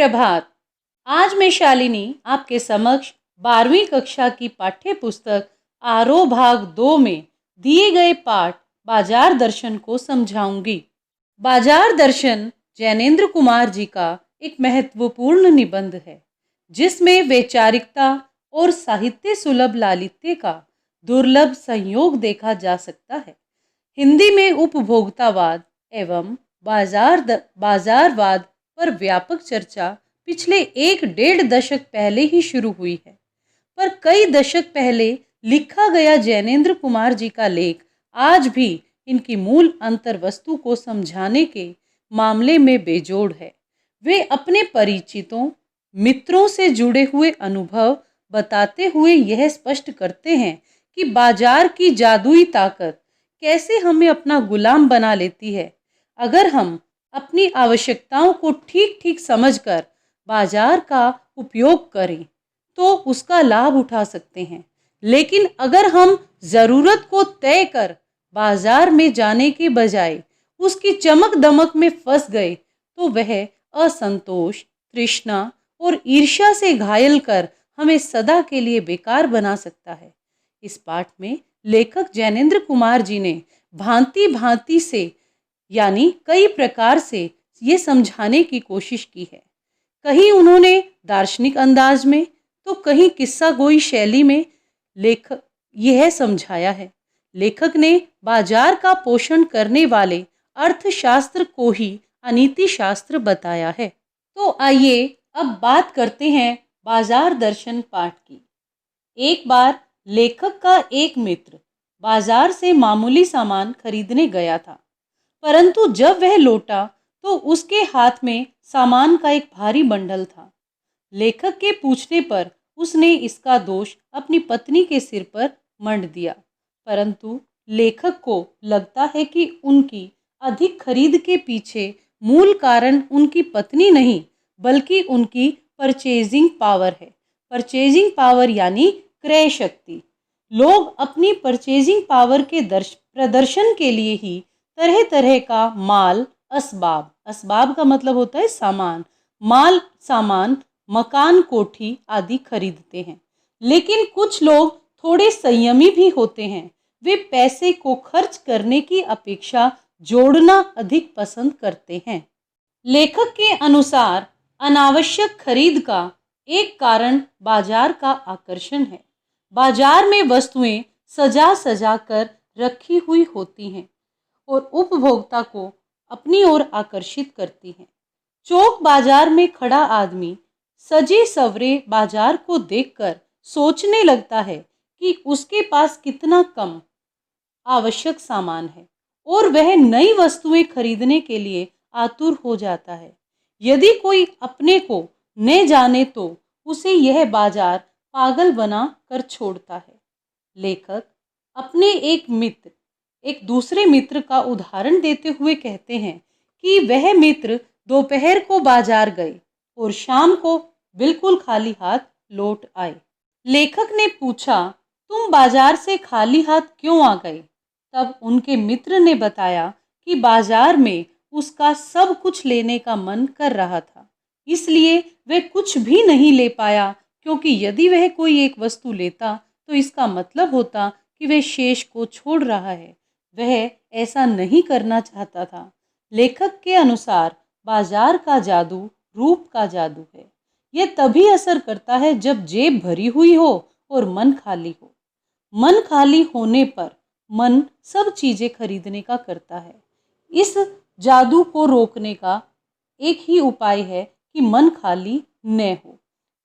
सुप्रभात। आज मैं शालिनी आपके समक्ष 12वीं कक्षा की पाठ्य पुस्तक आरोह भाग 2 में दिए गए पाठ बाजार दर्शन को समझाऊंगी। बाजार दर्शन जैनेन्द्र कुमार जी का एक महत्वपूर्ण निबंध है, जिसमें वैचारिकता और साहित्य सुलभ लालित्य का दुर्लभ संयोग देखा जा सकता है। हिंदी में उपभोक्तावाद एवं बाजारवाद पर व्यापक चर्चा पिछले 1-1.5 दशक पहले ही शुरू हुई है, पर कई दशक पहले लिखा गया जैनेन्द्र कुमार जी का लेख आज भी इनकी मूल अंतर्वस्तु को समझाने के मामले में बेजोड़ है। वे अपने परिचितों मित्रों से जुड़े हुए अनुभव बताते हुए यह स्पष्ट करते हैं कि बाजार की जादुई ताकत कैसे हमें अपना गुलाम बना लेती है। अगर हम अपनी आवश्यकताओं को ठीक ठीक समझकर बाजार का उपयोग करें तो उसका लाभ उठा सकते हैं, लेकिन अगर हम ज़रूरत को तय कर बाजार में जाने के बजाय उसकी चमक दमक में फंस गए तो वह असंतोष, तृष्णा और ईर्ष्या से घायल कर हमें सदा के लिए बेकार बना सकता है। इस पाठ में लेखक जैनेन्द्र कुमार जी ने भांति भांति से यानी कई प्रकार से ये समझाने की कोशिश की है। कहीं उन्होंने दार्शनिक अंदाज में तो कहीं किस्सा गोई शैली में लेखक यह समझाया है। लेखक ने बाजार का पोषण करने वाले अर्थशास्त्र को ही अनीति शास्त्र बताया है। तो आइए अब बात करते हैं बाजार दर्शन पाठ की। एक बार लेखक का एक मित्र बाजार से मामूली सामान खरीदने गया था, परंतु जब वह लौटा तो उसके हाथ में सामान का एक भारी बंडल था। लेखक के पूछने पर उसने इसका दोष अपनी पत्नी के सिर पर मंड दिया, परंतु लेखक को लगता है कि उनकी अधिक खरीद के पीछे मूल कारण उनकी पत्नी नहीं बल्कि उनकी परचेजिंग पावर है। परचेजिंग पावर यानी क्रय शक्ति। लोग अपनी परचेजिंग पावर के प्रदर्शन के लिए ही तरह तरह का माल, असबाब का मतलब होता है सामान, सामान, मकान, कोठी आदि खरीदते हैं। लेकिन कुछ लोग थोड़े संयमी भी होते हैं। वे पैसे को खर्च करने की अपेक्षा जोड़ना अधिक पसंद करते हैं। लेखक के अनुसार अनावश्यक खरीद का एक कारण बाजार का आकर्षण है। बाजार में वस्तुएं सजा सजा कर रखी हुई होती हैं और उपभोक्ता को अपनी ओर आकर्षित करती हैं। चौक बाजार में खड़ा आदमी सजे सवरे बाजार को देखकर सोचने लगता है कि उसके पास कितना कम आवश्यक सामान है और वह नई वस्तुएं खरीदने के लिए आतुर हो जाता है। यदि कोई अपने को न जाने तो उसे यह बाजार पागल बना कर छोड़ता है। लेखक अपने एक दूसरे मित्र का उदाहरण देते हुए कहते हैं कि वह मित्र दोपहर को बाजार गए और शाम को बिल्कुल खाली हाथ लौट आए। लेखक ने पूछा, तुम बाजार से खाली हाथ क्यों आ गए? तब उनके मित्र ने बताया कि बाजार में उसका सब कुछ लेने का मन कर रहा था, इसलिए वह कुछ भी नहीं ले पाया, क्योंकि यदि वह कोई एक वस्तु लेता तो इसका मतलब होता कि वह शेष को छोड़ रहा है। वह ऐसा नहीं करना चाहता था। लेखक के अनुसार बाजार का जादू रूप का जादू है। यह तभी असर करता है जब जेब भरी हुई हो और मन खाली हो। मन खाली होने पर मन सब चीज़ें खरीदने का करता है। इस जादू को रोकने का एक ही उपाय है कि मन खाली न हो।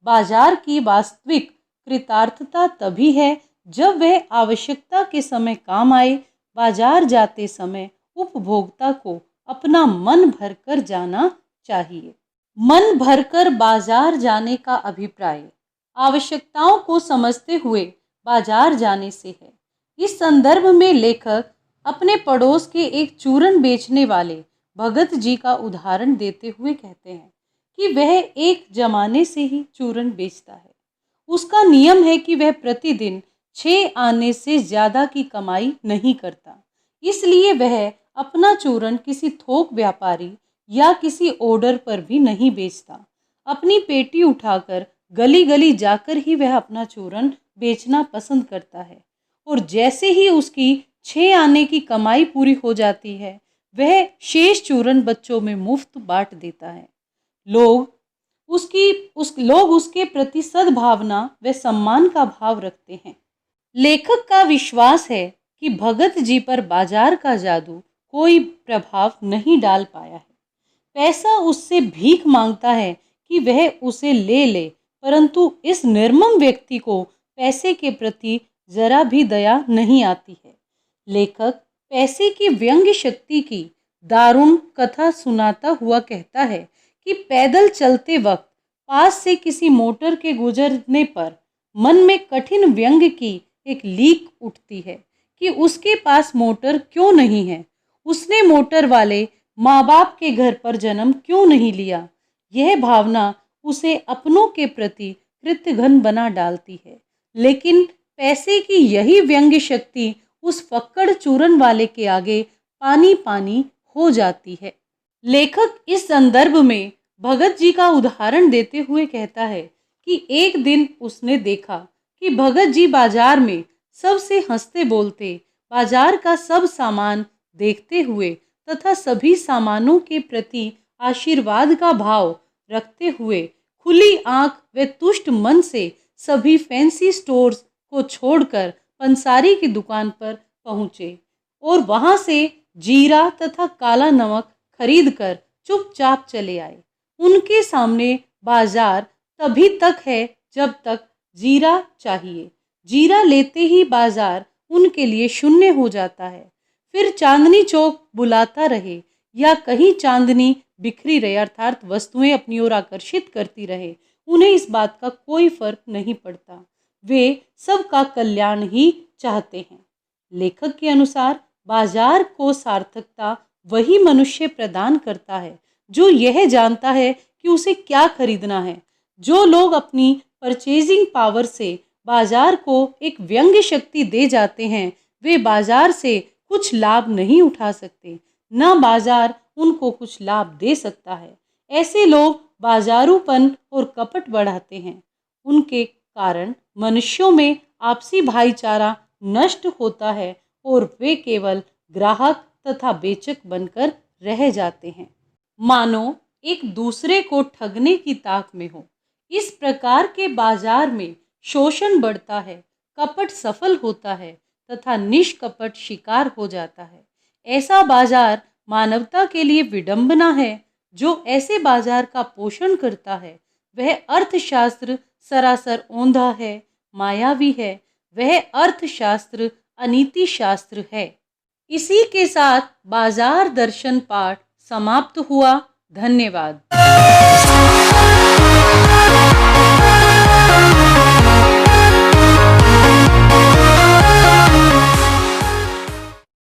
बाजार की वास्तविक कृतार्थता तभी है जब वह आवश्यकता के समय काम आए। बाजार जाते समय उपभोक्ता को अपना मन भरकर जाना चाहिए। मन भरकर बाजार जाने का अभिप्राय आवश्यकताओं को समझते हुए बाजार जाने से है। इस संदर्भ में लेखक अपने पड़ोस के एक चूरन बेचने वाले भगत जी का उदाहरण देते हुए कहते हैं कि वह एक जमाने से ही चूरन बेचता है। उसका नियम है कि वह प्रतिदिन 6 आने से ज़्यादा की कमाई नहीं करता, इसलिए वह अपना चूरन किसी थोक व्यापारी या किसी ऑर्डर पर भी नहीं बेचता। अपनी पेटी उठाकर गली गली जाकर ही वह अपना चूरन बेचना पसंद करता है। और जैसे ही उसकी 6 आने की कमाई पूरी हो जाती है, वह शेष चूरन बच्चों में मुफ्त बांट देता है। लोग लोग उसके प्रति सद्भावना व सम्मान का भाव रखते हैं। लेखक का विश्वास है कि भगत जी पर बाजार का जादू कोई प्रभाव नहीं डाल पाया है। पैसा उससे भीख मांगता है कि वह उसे ले ले, परंतु इस निर्मम व्यक्ति को पैसे के प्रति जरा भी दया नहीं आती है। लेखक पैसे की व्यंग्य शक्ति की दारुण कथा सुनाता हुआ कहता है कि पैदल चलते वक्त पास से किसी मोटर के गुजरने पर मन में कठिन व्यंग्य की एक लीक उठती है कि उसके पास मोटर क्यों नहीं है, उसने मोटर वाले माँ बाप के घर पर जन्म क्यों नहीं लिया। यह भावना उसे अपनों के प्रति कृतघ्न बना डालती है। लेकिन पैसे की यही व्यंग्य शक्ति उस फक्कड़ चूरन वाले के आगे पानी पानी हो जाती है। लेखक इस संदर्भ में भगत जी का उदाहरण देते हुए कहता है कि एक दिन उसने देखा कि भगत जी बाजार में सबसे हंसते बोलते, बाजार का सब सामान देखते हुए तथा सभी सामानों के प्रति आशीर्वाद का भाव रखते हुए खुली आंख व तुष्ट मन से सभी फैंसी स्टोर्स को छोड़कर पंसारी की दुकान पर पहुँचे और वहाँ से जीरा तथा काला नमक खरीदकर चुपचाप चले आए। उनके सामने बाजार तभी तक है जब तक जीरा चाहिए। जीरा लेते ही बाजार उनके लिए शून्य हो जाता है। फिर चांदनी चौक बुलाता रहे या कहीं चांदनी बिखरी रहे, अर्थात वस्तुएं अपनी ओर आकर्षित करती रहे, उन्हें इस बात का कोई फर्क नहीं पड़ता। वे सबका कल्याण ही चाहते हैं। लेखक के अनुसार बाजार को सार्थकता वही मनुष्य प्रदान करता है जो यह जानता है कि उसे क्या खरीदना है। जो लोग अपनी परचेजिंग पावर से बाजार को एक व्यंग्य शक्ति दे जाते हैं, वे बाजार से कुछ लाभ नहीं उठा सकते, न बाजार उनको कुछ लाभ दे सकता है। ऐसे लोग बाजारूपन और कपट बढ़ाते हैं। उनके कारण मनुष्यों में आपसी भाईचारा नष्ट होता है और वे केवल ग्राहक तथा बेचक बनकर रह जाते हैं, मानो एक दूसरे को ठगने की ताक में हो। इस प्रकार के बाजार में शोषण बढ़ता है, कपट सफल होता है तथा निष्कपट शिकार हो जाता है। ऐसा बाजार मानवता के लिए विडंबना है। जो ऐसे बाजार का पोषण करता है वह अर्थशास्त्र सरासर औंधा है, मायावी है। वह अर्थशास्त्र अनीति शास्त्र है। इसी के साथ बाजार दर्शन पाठ समाप्त हुआ। धन्यवाद।